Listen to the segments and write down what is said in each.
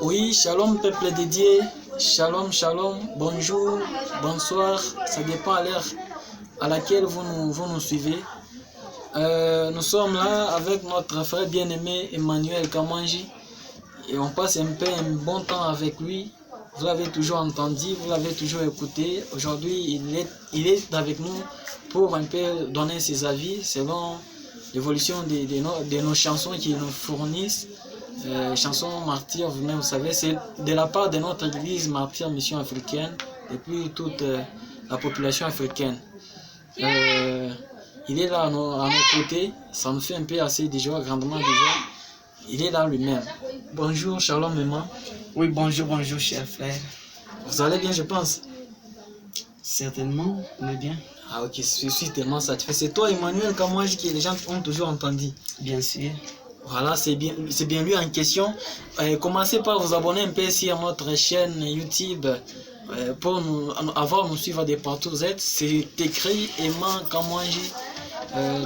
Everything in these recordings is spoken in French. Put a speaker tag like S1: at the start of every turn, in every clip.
S1: Oui, shalom peuple dédié, shalom, shalom, bonjour, bonsoir, ça dépend à l'heure à laquelle vous nous suivez. Nous sommes là avec notre frère bien-aimé Emmanuel Kamanji et on passe un bon temps avec lui. Vous l'avez toujours entendu, vous l'avez toujours écouté. Aujourd'hui, il est avec nous pour un peu donner ses avis selon l'évolution de nos chansons qu'il nous fournissent. Chansons martyrs, vous-même vous savez, c'est de la part de notre église martyr mission africaine et puis toute la population africaine. Il est là à nos côtés, ça me fait un peu assez déjà, grandement déjà. Il est là lui-même. Bonjour, shalom maman.
S2: Oui, bonjour, cher frère.
S1: Vous allez bien, je pense.
S2: Certainement, on est bien.
S1: Ah ok, je suis tellement satisfait. C'est toi Emmanuel Kamanji que les gens ont toujours entendu.
S2: Bien sûr.
S1: Voilà, c'est bien lui en question. Commencez par vous abonner un peu sur notre chaîne YouTube pour nous suivre de partout vous êtes. C'est écrit Emmanuel Kamanji,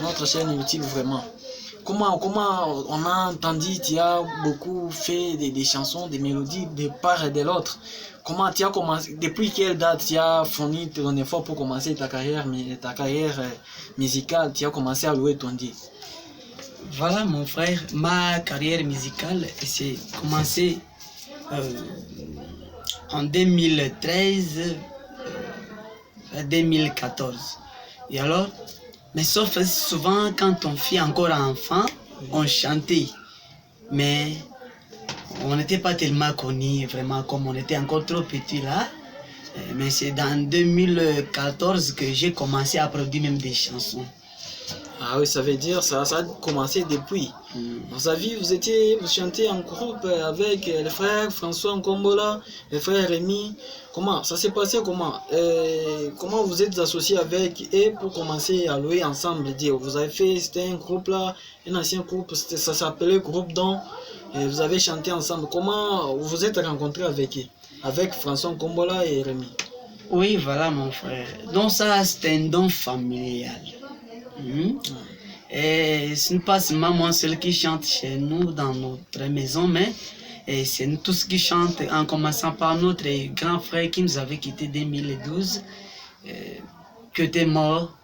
S1: notre chaîne YouTube vraiment. Comment on a entendu, tu as beaucoup fait des chansons, des mélodies de part et de l'autre. Comment tu as commencé, depuis quelle date tu as fourni ton effort pour commencer ta carrière musicale, tu as commencé à louer ton Dieu?
S2: Voilà mon frère, ma carrière musicale s'est commencée en 2013 à 2014. Et alors, mais sauf souvent quand on fut encore enfant, on chantait. Mais on n'était pas tellement connus, vraiment, comme on était encore trop petit là. Mais c'est dans 2014 que j'ai commencé à produire même des chansons.
S1: Ah oui, ça veut dire ça a commencé depuis. Vous chantez en groupe avec les frères François Nkombola, les frères Rémi. Comment ça s'est passé comment vous êtes associés avec eux pour commencer à louer ensemble? Vous avez fait, c'était un groupe là, un ancien groupe, ça s'appelait Groupe Don. Et vous avez chanté ensemble. Comment vous vous êtes rencontrés avec eux? Avec François Nkombola et Rémi?
S2: Oui, voilà mon frère. Donc ça, c'est un don familial. Et ce n'est pas seulement moi seul qui chante chez nous dans notre maison, mais c'est nous tous qui chantons, en commençant par notre grand frère qui nous avait quitté en 2012, qui était mort.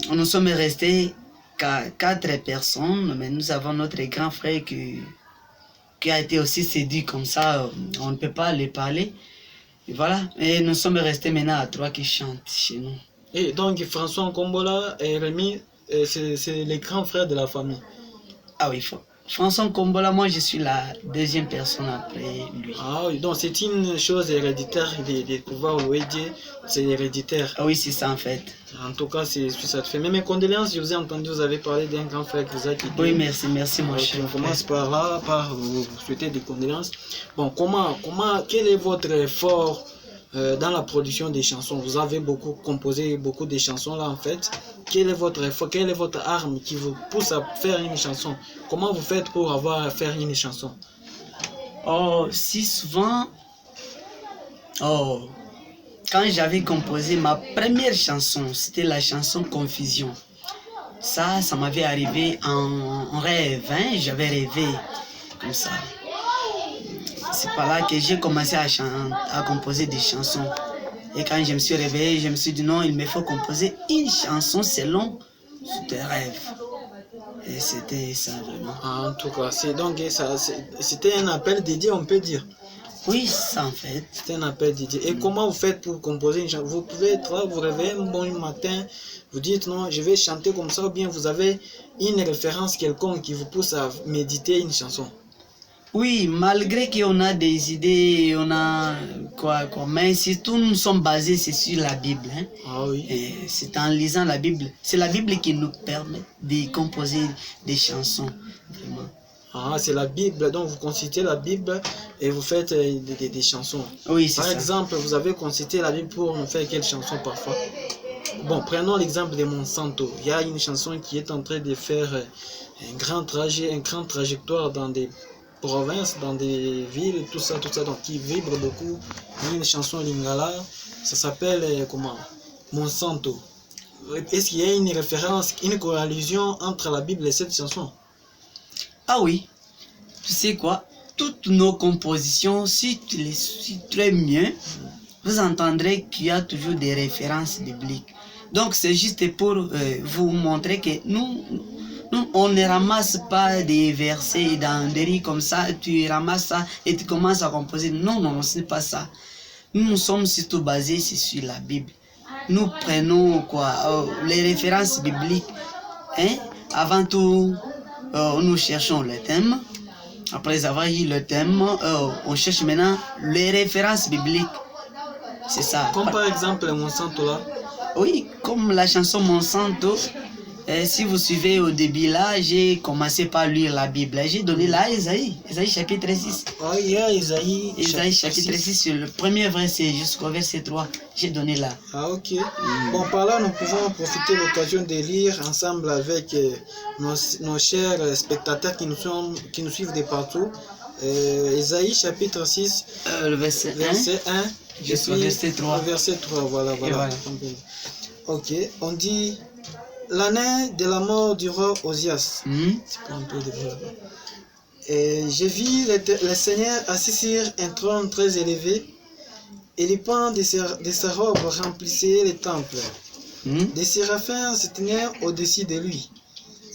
S2: Nous sommes restés 4 personnes, mais nous avons notre grand frère qui a été aussi séduit comme ça, on ne peut pas le parler. Et voilà, et nous sommes restés maintenant à 3 qui chantent chez nous.
S1: Et donc François Nkombola et Rémi, c'est les grands frères de la famille.
S2: Ah oui, François Nkombola, moi je suis la deuxième personne après lui.
S1: Ah oui, donc c'est une chose héréditaire de pouvoir louer Dieu, c'est héréditaire.
S2: Ah oui, c'est ça en fait.
S1: En tout cas, c'est ça te fait. Mais mes condoléances, je vous ai entendu, vous avez parlé d'un grand frère qui vous a quitté.
S2: Oui, merci mon cher.
S1: On commence par là, par vous souhaiter des condoléances. Bon, quel est votre effort dans la production des chansons? Vous avez composé beaucoup de chansons là en fait. Quel est votre effort, quelle est votre arme qui vous pousse à faire une chanson? Comment vous faites pour faire une chanson?
S2: Oh, si souvent, quand j'avais composé ma première chanson, c'était la chanson Confusion. Ça m'avait arrivé en rêve, hein? J'avais rêvé comme ça. C'est par là que j'ai commencé à composer des chansons. Et quand je me suis réveillé, je me suis dit non, il me faut composer une chanson selon ce rêve. Et c'était ça vraiment.
S1: En tout cas, c'était un appel dédié, on peut dire.
S2: Oui, ça en fait.
S1: C'est un appel dédié. Et comment vous faites pour composer une chanson? Vous pouvez vous réveiller un bon matin, vous dites non, je vais chanter comme ça, ou bien vous avez une référence quelconque qui vous pousse à méditer une chanson?
S2: Oui, malgré qu'on a des idées, on a quoi, mais surtout nous sommes basés sur la Bible. Hein?
S1: Ah oui.
S2: C'est en lisant la Bible. C'est la Bible qui nous permet de composer des chansons. Vraiment.
S1: Ah, c'est la Bible, donc vous consultez la Bible et vous faites des chansons.
S2: Oui, c'est ça.
S1: Par exemple, vous avez consulté la Bible pour nous faire quelle chanson parfois? Bon, prenons l'exemple de Monsanto. Il y a une chanson qui est en train de faire un grand trajectoire dans des provinces, dans des villes, tout ça, donc qui vibre beaucoup. Une chanson lingala, ça s'appelle comment? Monsanto. Est-ce qu'il y a une référence, une corrélation entre la Bible et cette chanson?
S2: Ah oui, tu sais quoi? Toutes toutes nos compositions, si tu les suis très bien, vous entendrez qu'il y a toujours des références bibliques. Donc c'est juste pour vous montrer que nous, on ne ramasse pas des versets dans des riz comme ça, tu ramasses ça et tu commences à composer. Non, non, ce n'est pas ça. Nous sommes surtout basés sur la Bible. Nous prenons les références bibliques. Hein? Avant tout, nous cherchons le thème. Après avoir eu le thème, on cherche maintenant les références bibliques. C'est ça.
S1: Comme par exemple Monsanto là.
S2: Oui, comme la chanson Monsanto. Si vous suivez au début là, j'ai commencé par lire la Bible. J'ai donné là Isaïe chapitre 6.
S1: Oh, il y a Isaïe
S2: chapitre 6, sur le premier verset jusqu'au verset 3. J'ai donné là.
S1: Ah ok. Bon, par là, nous pouvons profiter de l'occasion de lire ensemble avec nos chers spectateurs qui nous suivent de partout. Isaïe chapitre 6,
S2: le verset 1 jusqu'au verset 3.
S1: Verset 3, voilà. Ok, on dit... L'année de la mort du roi Osias. Et j'ai vu le Seigneur assis sur un trône très élevé, et les pans de sa robe remplissaient le temple. Des séraphins se tenaient au-dessus de lui.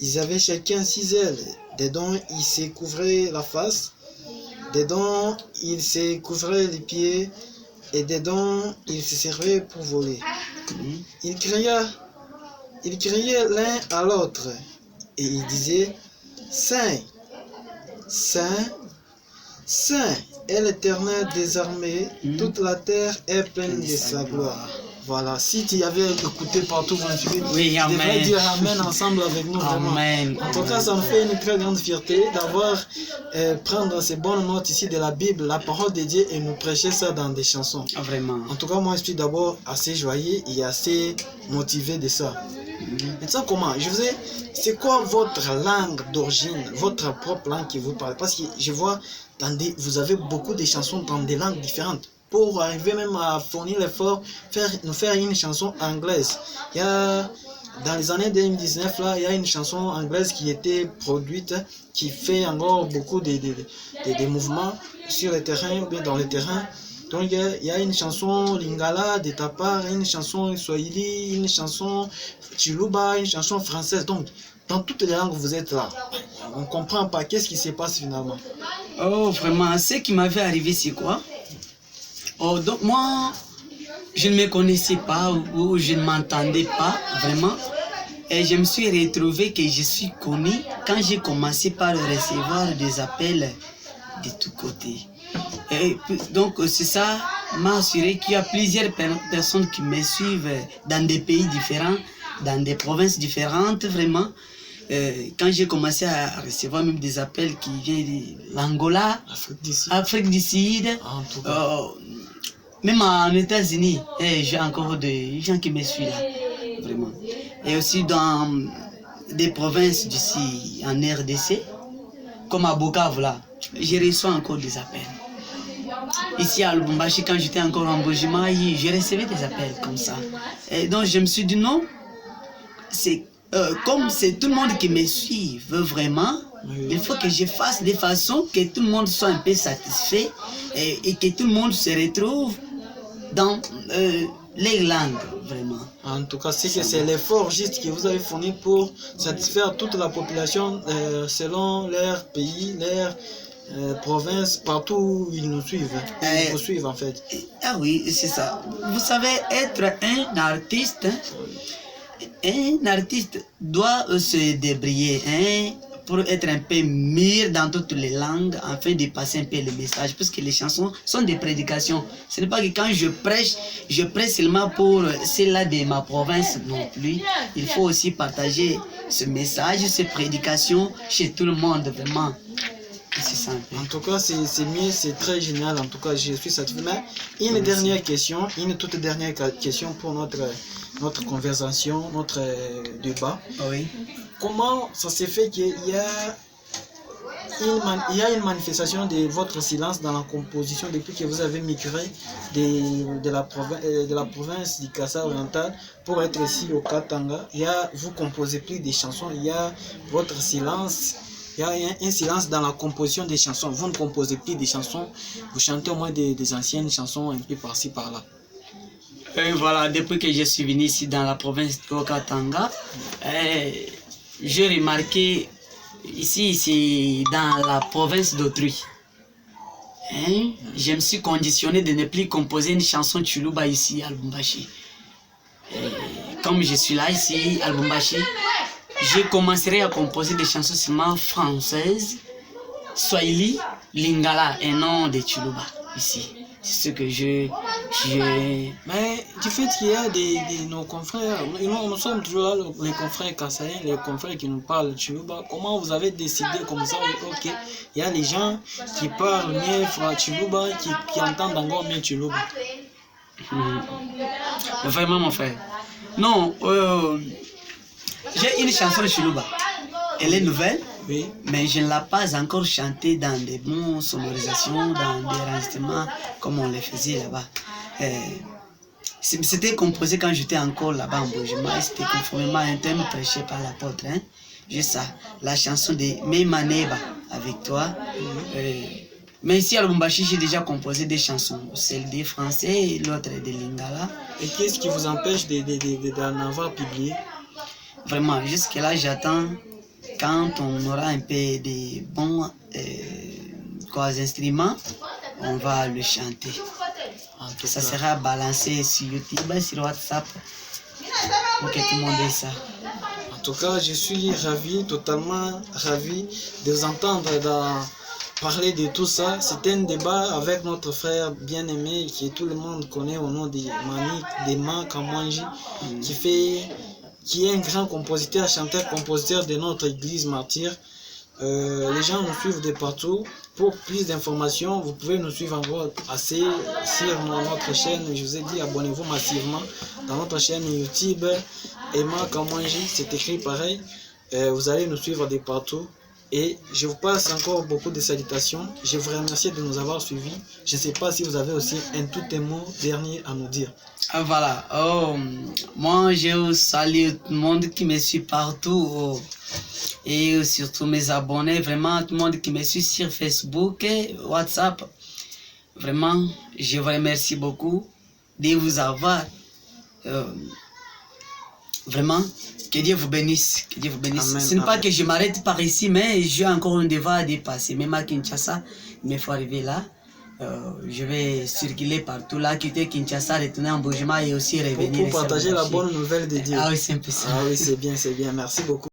S1: Ils avaient chacun 6 ailes. Des dons ils se couvraient la face, des dons ils se couvraient les pieds, et des dons ils se servaient pour voler. Ils criaient l'un à l'autre et ils disaient: Saint, Saint, Saint est l'Éternel des armées, toute la terre est pleine de sa gloire. Voilà, si tu avais écouté partout, vous tu devrais dire Amen ensemble avec nous.
S2: Amen.
S1: En tout cas, ça me fait une très grande fierté d'avoir prendre ces bonnes notes ici de la Bible, la parole de Dieu, et nous prêcher ça dans des chansons.
S2: Vraiment.
S1: En tout cas, moi, je suis d'abord assez joyeux et assez motivé de ça. Maintenant, comment? C'est quoi votre langue d'origine, votre propre langue qui vous parle? Parce que je vois, vous avez beaucoup de chansons dans des langues différentes. Pour arriver même à fournir l'effort, nous faire une chanson anglaise. Dans les années 2019, là, il y a une chanson anglaise qui était produite, qui fait encore beaucoup de mouvements sur le terrain ou bien dans le terrain. Donc il y a une chanson lingala de ta part, une chanson swahili, une chanson chiluba, une chanson française. Donc dans toutes les langues vous êtes là. On ne comprend pas qu'est-ce qui se passe finalement.
S2: Oh vraiment, ce qui m'avait arrivé c'est quoi? Oh donc moi je ne me connaissais pas ou je ne m'entendais pas vraiment. Et je me suis retrouvé que je suis connu quand j'ai commencé par recevoir des appels de tous côtés. Et donc c'est ça m'a assuré qu'il y a plusieurs personnes qui me suivent dans des pays différents, dans des provinces différentes vraiment. Quand j'ai commencé à recevoir même des appels qui viennent de l'Angola, Afrique du Sud, même en États-Unis, j'ai encore des gens qui me suivent là, vraiment. Et aussi dans des provinces d'ici en RDC, comme à Bukavu là, je reçois encore des appels. Ici à Lubumbashi, quand j'étais encore en Bojima, je recevais des appels comme ça. Et donc je me suis dit non, c'est comme c'est tout le monde qui me suit veut vraiment, il faut que je fasse de façon que tout le monde soit un peu satisfait et que tout le monde se retrouve dans les langues, vraiment.
S1: En tout cas, c'est l'effort juste que vous avez fourni pour satisfaire toute la population selon leur pays, leur province, partout où ils nous suivent. Ils vous suivent en fait.
S2: Ah oui, c'est ça. Vous savez, être un artiste doit se débrouiller pour être un peu mûr dans toutes les langues afin de passer un peu le message, parce que les chansons sont des prédications. Ce n'est pas que quand je prêche seulement pour celle-là de ma province non plus. Il faut aussi partager ce message, ces prédications chez tout le monde, vraiment. C'est simple.
S1: En tout cas, c'est mieux, c'est très génial. En tout cas, je suis satisfait. Mais une dernière question, une toute dernière question pour notre conversation, notre débat.
S2: Oui.
S1: Comment ça s'est fait qu'il y a une manifestation de votre silence dans la composition depuis que vous avez migré de la province du Kassa oriental pour être ici au Katanga? Vous composez plus des chansons, il y a votre silence. il y a un silence dans la composition des chansons. Vous ne composez plus des chansons, vous chantez au moins des anciennes chansons un peu par-ci, par-là.
S2: Voilà, depuis que je suis venu ici dans la province de Katanga, j'ai remarqué, ici c'est dans la province d'Autrui. Je me suis conditionné de ne plus composer une chanson Tsholuba ici à Lubumbashi. Comme je suis là ici à Lubumbashi, je commencerai à composer des chansons seulement françaises, Swahili, Lingala et non de Tsholuba ici. C'est ce que
S1: Mais du fait qu'il y a nos confrères, nous sommes toujours là, les confrères kassaïens, les confrères qui nous parlent de Tsholuba. Comment vous avez décidé comme ça? Ok, il y a les gens qui parlent mieux Tsholuba, qui entendent encore mieux Tsholuba.
S2: Vraiment mon frère. Non, j'ai une chanson de Tsholuba. Elle est nouvelle.
S1: Oui.
S2: Mais je ne l'ai pas encore chantée dans des bonnes sonorisations, dans des enregistrements comme on les faisait là-bas. C'était composé quand j'étais encore là-bas en Bojima. C'était conformément à un thème prêché par l'apôtre. Juste ça, la chanson de Memaneba avec toi. Mais ici à Lubumbashi, j'ai déjà composé des chansons. Celle des Français et l'autre de Lingala.
S1: Et qu'est-ce qui vous empêche d'en avoir publié?
S2: Vraiment, jusque-là, j'attends. Quand on aura un peu de bons instruments, on va le chanter. Ça sera balancé sur YouTube, sur WhatsApp, pour que tout le monde ait ça.
S1: En tout cas, je suis ravi, totalement ravi de vous entendre parler de tout ça. C'est un débat avec notre frère bien-aimé que tout le monde connaît au nom de Mani Kamwanji, qui est un grand compositeur, chanteur, compositeur de notre église martyre. Les gens nous suivent de partout. Pour plus d'informations, vous pouvez nous suivre encore assez sur notre chaîne. Je vous ai dit, abonnez-vous massivement dans notre chaîne YouTube. Emma Kamwanji, c'est écrit pareil. Vous allez nous suivre de partout. Et je vous passe encore beaucoup de salutations. Je vous remercie de nous avoir suivis. Je ne sais pas si vous avez aussi un mot dernier à nous dire.
S2: Voilà. Moi, je salue tout le monde qui me suit partout. Et surtout mes abonnés. Vraiment, tout le monde qui me suit sur Facebook et WhatsApp. Vraiment, je vous remercie beaucoup de vous avoir. Vraiment, que Dieu vous bénisse. Que Dieu vous bénisse.
S1: Amen,
S2: Ce n'est pas
S1: amen.
S2: que je m'arrête par ici, mais j'ai encore un devoir à dépasser. Même à Kinshasa, il me faut arriver là. Je vais circuler partout là, quitter Kinshasa, retourner en Bojima et aussi revenir.
S1: Pour partager la bonne nouvelle de Dieu.
S2: Ah oui, c'est un peu ça.
S1: Ah oui, c'est bien, c'est bien. Merci beaucoup.